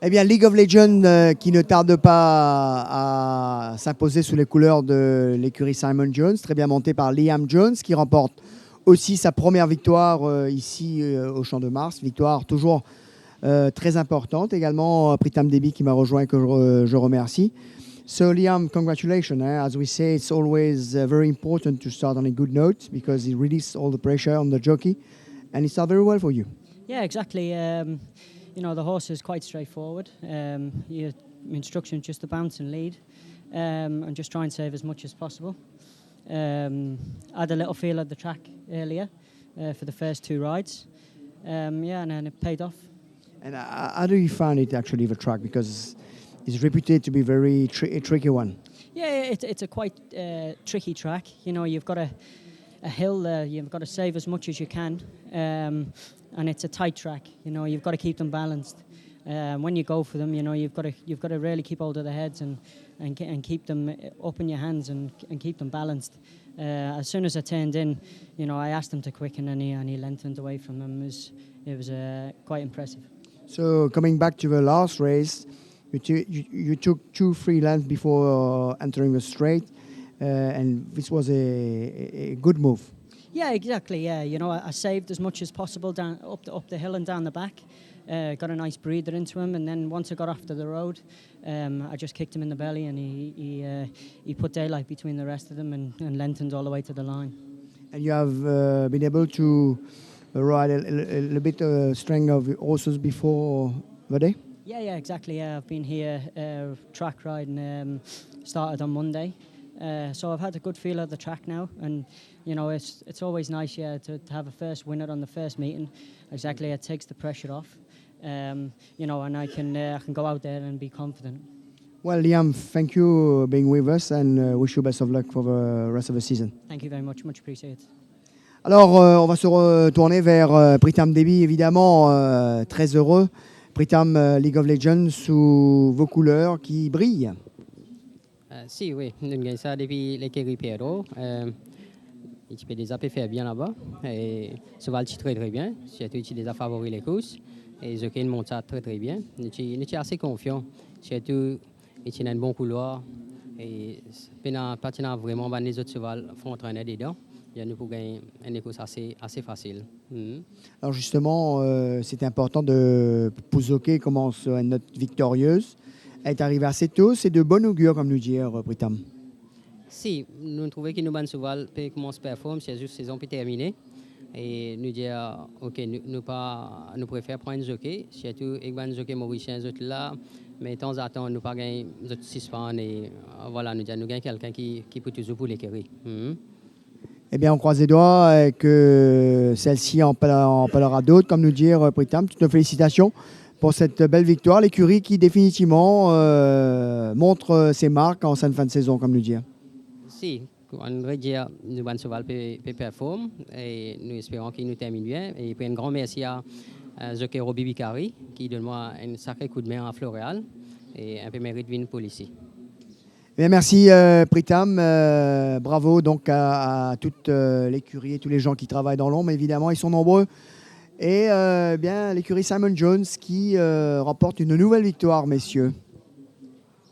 Eh bien, League of Legends qui ne tarde pas à s'imposer sous les couleurs de l'écurie Simon Jones, très bien monté par Liam Jones, qui remporte aussi sa première victoire ici au Champ de Mars. Victoire toujours très importante. Également, Pritam Debi qui m'a rejoint, que je remercie. So, Liam, congratulations. As we say, it's always very important to start on a good note because it releases all the pressure on the jockey, and it started very well for you. Yeah, exactly. The horse is quite straightforward. Your instruction is just to bounce and lead, and just try and save as much as possible. I had a little feel of the track earlier for the first two rides. And then it paid off. And how do you find it actually, the track? Because it's reputed to be very tricky one. Yeah, it's a quite tricky track. You know, you've got a hill there. You've got to save as much as you can, and it's a tight track. You know, you've got to keep them balanced. When you go for them, you know, you've got to really keep hold of the heads and keep them up in your hands and keep them balanced. As soon as I turned in, you know, I asked him to quicken and he lengthened away from them. It was quite impressive. So coming back to the last race, you took 2-3 lengths before entering the straight, and this was a good move. Yeah, exactly. Yeah, you know, I saved as much as possible down up the hill and down the back. Got a nice breather into him, and then once I got off to the road, I just kicked him in the belly, and he put daylight between the rest of them and lengthened all the way to the line. And you have been able to ride a little bit string of horses before the day? Yeah, exactly. Yeah, I've been here track riding. Started on Monday, so I've had a good feel of the track now, and you know it's always nice, to have a first winner on the first meeting. Exactly, it takes the pressure off, you know, and I can go out there and be confident. Well, Liam, thank you for being with us, and wish you best of luck for the rest of the season. Thank you very much appreciated. Alors, on va se retourner vers Pritam Debi, évidemment, très heureux. Pritam, League of Legends, sous vos couleurs qui brillent. Si, oui, nous gagnons ça depuis l'écurie Pierrot. Il peut déjà faire bien là-bas. Et ça va très très bien. Surtout, il déjà favori les courses. Et les jockeys montent ça très très bien. Nous sommes assez confiants. Surtout, il y a un bon couloir. Et maintenant, vraiment, les autres chevaux font entraîner dedans. Nous pouvons gagner une course assez facile. Alors justement, c'est important pour Jockey commence une note victorieuse. Elle est arrivée assez tôt, c'est de bon augure, comme nous dit Pritam. Si, nous trouvons que nous avons souvent commencé à performer, c'est juste la saison qui est terminée. Et nous disons, OK, nous préférons prendre un jockey, surtout avec un jockey mauricien là, mais de temps en temps, nous pas gagner des suspens et voilà, nous gagnons quelqu'un qui peut toujours pour l'écurie. Eh bien, on croise les doigts et que celle-ci en parlera d'autres, comme nous dit Pritam. Toutes nos félicitations pour cette belle victoire. L'écurie qui définitivement montre ses marques en cette fin de saison, comme nous dit. Si, on va dire que nous allons performer et nous espérons qu'il nous termine bien. Et puis un grand merci à Jockey Robbie Bicari qui donne moi un sacré coup de main à Floréal et un peu mérite de pour ici. Bien, merci Pritam, bravo donc à toute l'écurie et tous les gens qui travaillent dans l'ombre, évidemment, ils sont nombreux. Et bien l'écurie Simon Jones qui remporte une nouvelle victoire, messieurs.